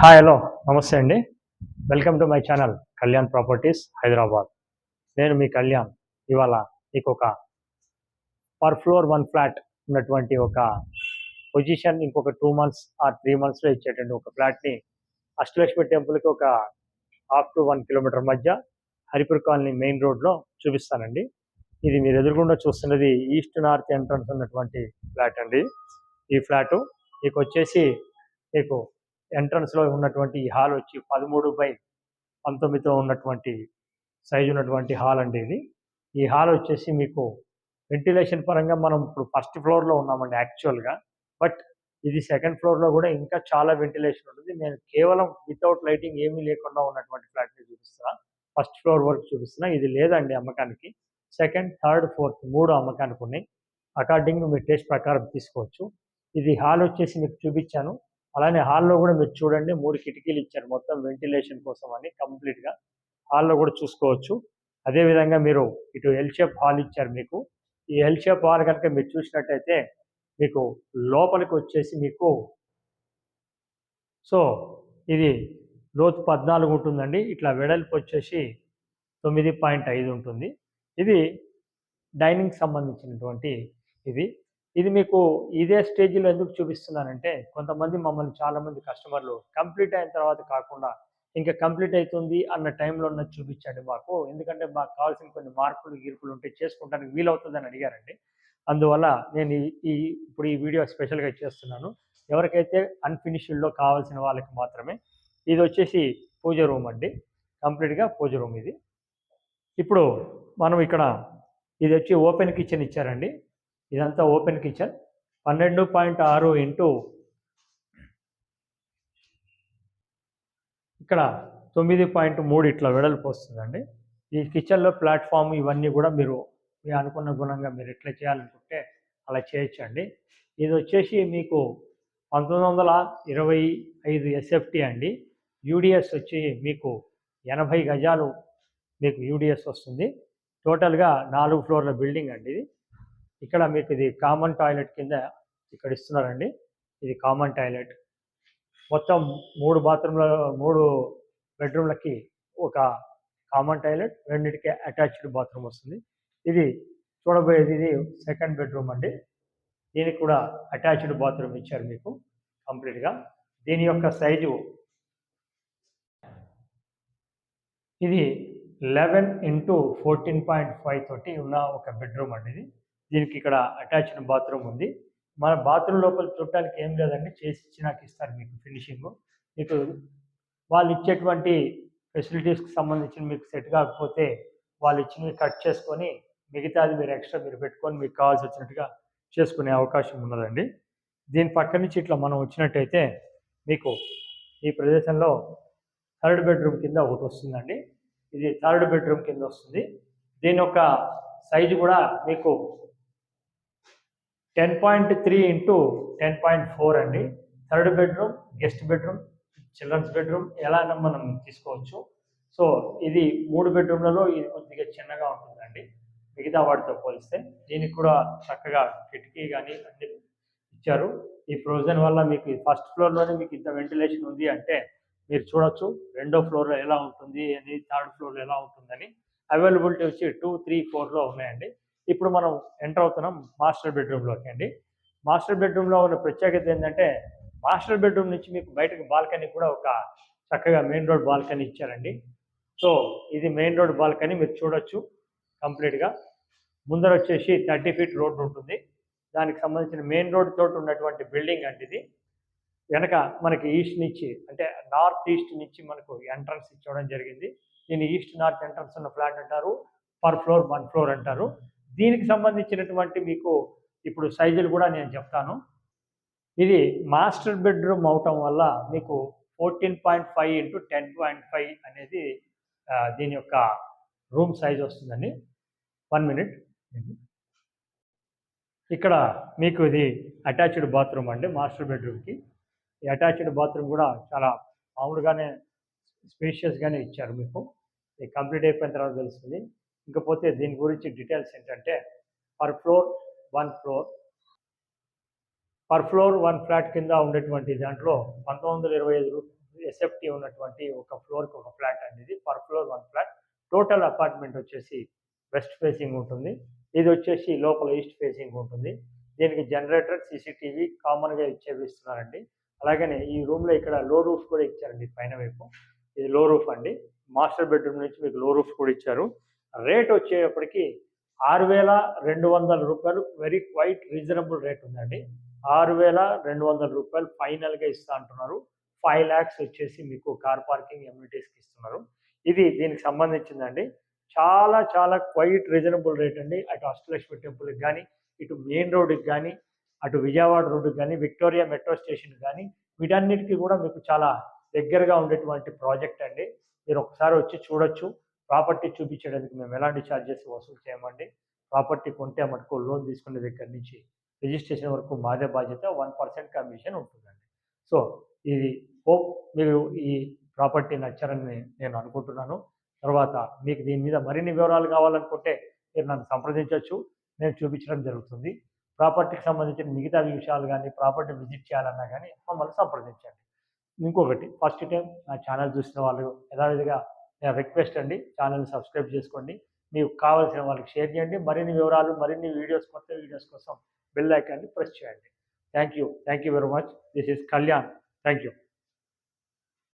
Hi hello నమస్తే అండి. Welcome to my channel Kalyan properties Hyderabad. నేను మీ కళ్యాణ్. ఇవాళ మీకు ఒక పర్ ఫ్లోర్ 1 ఫ్లాట్ ఉన్నటువంటి ఒక పొజిషన్ ఇంకొక 2 మంత్స్ ఆర్ 3 మంత్స్‌లో ఇచ్చేటువంటి ఒక ఫ్లాట్‌ని అష్టలక్ష్మి టెంపుల్‌కి ఒక హాఫ్ టు 1 కిలోమీటర్ మధ్య హరిపూర్ కాలనీ మెయిన్ రోడ్‌లో చూపిస్తానండి. ఇది మీరు ఎదురుగుండా చూస్తున్నది ఈస్ట్ నార్త్ ఎంట్రన్స్ ఉన్నటువంటి ఫ్లాట్ అండి. ఈ ఫ్లాటు మీకొచ్చేసి మీకు ఎంట్రన్స్‌లో ఉన్నటువంటి ఈ హాల్ వచ్చి 13/19తో ఉన్నటువంటి సైజ్ ఉన్నటువంటి హాల్ అండి ఇది. ఈ హాల్ వచ్చేసి మీకు వెంటిలేషన్ పరంగా మనం ఇప్పుడు ఫస్ట్ ఫ్లోర్‌లో ఉన్నామండి యాక్చువల్‌గా. బట్ ఇది సెకండ్ ఫ్లోర్‌లో కూడా ఇంకా చాలా వెంటిలేషన్ ఉంటుంది. నేను కేవలం వితౌట్ లైటింగ్ ఏమీ లేకుండా ఉన్నటువంటి ఫ్లాట్‌ని చూపిస్తున్నా. ఫస్ట్ ఫ్లోర్ వరకు చూపిస్తున్నా. ఇది లేదండి అమ్మకానికి. సెకండ్, థర్డ్, ఫోర్త్ 3 అమ్మకానికి ఉన్నాయి. అకార్డింగ్ మీ టేస్ట్ ప్రకారం తీసుకోవచ్చు. ఇది హాల్ వచ్చేసి మీకు చూపించాను. అలానే హాల్‌లో కూడా మీరు చూడండి 3 కిటికీలు ఇచ్చారు మొత్తం వెంటిలేషన్ కోసం అని కంప్లీట్‌గా. హాల్‌లో కూడా చూసుకోవచ్చు. అదే విధంగా మీరు ఇటు ఎల్ షేప్ హాల్ ఇచ్చారు మీకు. ఈ ఎల్ షేప్ హాల్ కనుక మీరు చూసినట్టయితే మీకు లోపలికి వచ్చేసి మీకు సో, ఇది లోతు 14 ఉంటుందండి. ఇట్లా వెడల్పు వచ్చేసి 9.5 ఉంటుంది. ఇది డైనింగ్‌కి సంబంధించినటువంటి ఇది. ఇది మీకు ఇదే స్టేజ్‌లో ఎందుకు చూపిస్తున్నానంటే, కొంతమంది మమ్మల్ని చాలామంది కస్టమర్లు కంప్లీట్ అయిన తర్వాత కాకుండా, ఇంకా కంప్లీట్ అయితుంది అన్న టైంలో ఉన్నది చూపించండి మాకు. ఎందుకంటే మాకు కావాల్సిన కొన్ని మార్పులు, గీర్పులు ఉంటే చేసుకుంటానికి వీలవుతుందని అడిగారండి. అందువల్ల నేను ఇప్పుడు ఈ వీడియో స్పెషల్‌గా చేస్తున్నాను. ఎవరికైతే అన్‌ఫినిష్డ్‌లో కావాల్సిన వాళ్ళకి మాత్రమే. ఇదొచ్చేసి పూజ రూమ్ అండి. కంప్లీట్‌గా పూజ రూమ్ ఇది. ఇప్పుడు మనం ఇక్కడ ఇదొచ్చి ఓపెన్ కిచెన్ ఇచ్చారండి. ఇదంతా ఓపెన్ కిచెన్. 12.6 ఇంటూ ఇక్కడ 9.3 ఇట్లా వెడల్పు వస్తుందండి. ఈ కిచెన్‌లో ప్లాట్‌ఫార్మ్ ఇవన్నీ కూడా మీరు అనుకున్న గుణంగా మీరు ఎట్లా చేయాలనుకుంటే అలా చేయొచ్చండి. ఇదొచ్చేసి మీకు 1925 ఎస్ఎఫ్టీ అండి. యూడీఎస్ వచ్చి మీకు 80 గజాలు మీకు యూడీఎస్ వస్తుంది. టోటల్‌గా 4 ఫ్లోర్ల బిల్డింగ్ అండి ఇది. ఇక్కడ మీకు ఇది కామన్ టాయిలెట్ కింద ఇక్కడ ఇస్తున్నారండి. ఇది కామన్ టాయిలెట్. మొత్తం 3 బెడ్‌రూమ్‌లకి ఒక కామన్ టాయిలెట్, రెండిటికి అటాచ్డ్ బాత్రూమ్ వస్తుంది. ఇది చూడబోయేది ఇది సెకండ్ బెడ్‌రూమ్ అండి. దీనికి కూడా అటాచ్డ్ బాత్రూమ్ ఇచ్చారు మీకు కంప్లీట్‌గా. దీని యొక్క సైజు ఇది 11x14.5 తోటి ఉన్న ఒక బెడ్‌రూమ్ అండి ఇది. దీనికి ఇక్కడ అటాచ్డ్ బాత్రూమ్ ఉంది. మన బాత్రూమ్ లోపల చూడటానికి ఏం లేదండి. చేసి ఇచ్చినాక ఇస్తారు మీకు ఫినిషింగు. మీకు వాళ్ళు ఇచ్చేటువంటి ఫెసిలిటీస్‌కి సంబంధించి మీకు సెట్ కాకపోతే వాళ్ళు ఇచ్చినవి కట్ చేసుకొని మిగతాది మీరు ఎక్స్‌ట్రా మీరు పెట్టుకొని మీకు కావాల్సి వచ్చినట్టుగా చేసుకునే అవకాశం ఉన్నదండి. దీని పక్క నుంచి ఇట్లా మనం వచ్చినట్టయితే మీకు ఈ ప్రదేశంలో థర్డ్ బెడ్‌రూమ్ కింద ఒకటి వస్తుందండి. ఇది థర్డ్ బెడ్‌రూమ్ కింద వస్తుంది. దీని యొక్క సైజు కూడా మీకు 10.3 ఇంటూ 10.4 అండి. Third bedroom, guest bedroom, children's bedroom ఎలా అయినా మనం తీసుకోవచ్చు. సో, ఇది 3 బెడ్‌రూమ్‌లలో ఇది కొద్దిగా చిన్నగా ఉంటుందండి. మిగతా వాటితో పోలిస్తే. దీనికి కూడా చక్కగా కిటికీ గాని అన్నీ ఇచ్చారు. ఈ ప్రొవిజన్ వల్ల మీకు ఫస్ట్ ఫ్లోర్‌లోనే మీకు ఇంత వెంటిలేషన్ ఉంది అంటే మీరు చూడొచ్చు. రెండో ఫ్లోర్‌లో ఎలా ఉంటుంది అని, థర్డ్ ఫ్లోర్‌లో ఎలా ఉంటుందని. అవైలబిలిటీ వచ్చి 2, 3, 4లో ఉన్నాయండి. ఇప్పుడు మనం ఎంటర్ అవుతున్నాం మాస్టర్ బెడ్‌రూమ్‌లోకి అండి. మాస్టర్ బెడ్‌రూమ్‌లో ఉన్న ప్రత్యేకత ఏంటంటే, మాస్టర్ బెడ్‌రూమ్ నుంచి మీకు బయటకు బాల్కనీ కూడా ఒక చక్కగా మెయిన్ రోడ్ బాల్కనీ ఇచ్చారండి. సో, ఇది మెయిన్ రోడ్ బాల్కనీ మీరు చూడొచ్చు కంప్లీట్‌గా. ముందర వచ్చేసి 30 ఫీట్ రోడ్ ఉంటుంది. దానికి సంబంధించిన మెయిన్ రోడ్ తోటి ఉన్నటువంటి బిల్డింగ్ అండి ఇది. వెనక మనకి ఈస్ట్ నుంచి అంటే నార్త్ ఈస్ట్ నుంచి మనకు ఎంట్రన్స్ ఇచ్చడం జరిగింది. దీన్ని ఈస్ట్ నార్త్ ఎంట్రన్స్ ఉన్న ఫ్లాట్ అంటారు. పర్ ఫ్లోర్ 1 ఫ్లోర్ అంటారు. దీనికి సంబంధించినటువంటి మీకు ఇప్పుడు సైజులు కూడా నేను చెప్తాను. ఇది మాస్టర్ బెడ్‌రూమ్ అవటం వల్ల మీకు 14.5 ఇంటూ 10.5 అనేది దీని యొక్క రూమ్ సైజ్ వస్తుందండి. 1 మినిట్. ఇక్కడ మీకు ఇది అటాచ్డ్ బాత్రూమ్ అండి మాస్టర్ బెడ్‌రూమ్‌కి. ఈ అటాచ్డ్ బాత్రూమ్ కూడా చాలా మామూలుగానే స్పేషియస్‌గానే ఇచ్చారు మీకు. ఇది కంప్లీట్ అయిపోయిన తర్వాత తెలుస్తుంది. ఇకపోతే దీని గురించి డీటెయిల్స్ ఏంటంటే per floor 1 floor. Per floor 1 flat కింద ఉండేటువంటి దాంట్లో 1925 ఎస్ఎఫ్టీ ఉన్నటువంటి ఒక ఫ్లోర్కి ఒక ఫ్లాట్ అండి. ఇది per floor 1 flat. Total apartment వచ్చేసి వెస్ట్ ఫేసింగ్ ఉంటుంది. ఇది వచ్చేసి లోపల ఈస్ట్ ఫేసింగ్ ఉంటుంది. దీనికి జనరేటర్, సీసీటీవీ కామన్గా ఇస్తున్నారండి. అలాగనే ఈ రూమ్లో ఇక్కడ లో రూఫ్ కూడా ఇచ్చారండి పైన వైపు. ఇది లో రూఫ్ అండి. మాస్టర్ బెడ్రూమ్ నుంచి మీకు లో రూఫ్ కూడా ఇచ్చారు. రేట్ వచ్చేటప్పటికి రూ. 6,200 వెరీ క్వైట్ రీజనబుల్ రేట్ ఉందండి. రూ. 6,200 ఫైనల్గా ఇస్తా అంటున్నారు. 5 lakhs వచ్చేసి మీకు కార్ పార్కింగ్ ఎమ్యూనిటీస్కి ఇస్తున్నారు. ఇది దీనికి సంబంధించిందండి. చాలా చాలా క్వైట్ రీజనబుల్ రేట్ అండి. అటు అష్టలక్ష్మి టెంపుల్కి కానీ, ఇటు మెయిన్ రోడ్డుకి కానీ, అటు విజయవాడ రోడ్డుకి కానీ, విక్టోరియా మెట్రో స్టేషన్కి కానీ, వీటన్నిటికీ కూడా మీకు చాలా దగ్గరగా ఉండేటువంటి ప్రాజెక్ట్ అండి. మీరు ఒకసారి వచ్చి చూడొచ్చు. ప్రాపర్టీ చూపించడానికి మేము ఎలాంటి ఛార్జెస్ వసూలు చేయమండి. ప్రాపర్టీ కొంటే మటుకు లోన్ తీసుకునే దగ్గర నుంచి రిజిస్ట్రేషన్ వరకు మాదే బాధ్యత. 1% కమిషన్ ఉంటుందండి. సో ఇది హోప్ మీరు ఈ ప్రాపర్టీ నచ్చారని నేను అనుకుంటున్నాను. తర్వాత మీకు దీని మీద మరిన్ని వివరాలు కావాలనుకుంటే మీరు నన్ను సంప్రదించవచ్చు. నేను చూపించడం జరుగుతుంది. ప్రాపర్టీకి సంబంధించిన మిగతా విషయాలు కానీ, ప్రాపర్టీ విజిట్ చేయాలన్నా కానీ మమ్మల్ని సంప్రదించండి. ఇంకొకటి ఫస్ట్ టైం నా ఛానల్ చూసిన వాళ్ళు యథావిధిగా నా రిక్వెస్ట్ అండి, ఛానల్ని సబ్స్క్రైబ్ చేసుకోండి. మీకు కావాల్సిన వాళ్ళకి షేర్ చేయండి. మరిన్ని వివరాలు, మరిన్ని వీడియోస్, కొత్త వీడియోస్ కోసం బెల్ ఐకాన్ని ప్రెస్ చేయండి. Thank you very much. This is Kalyan. Thank you.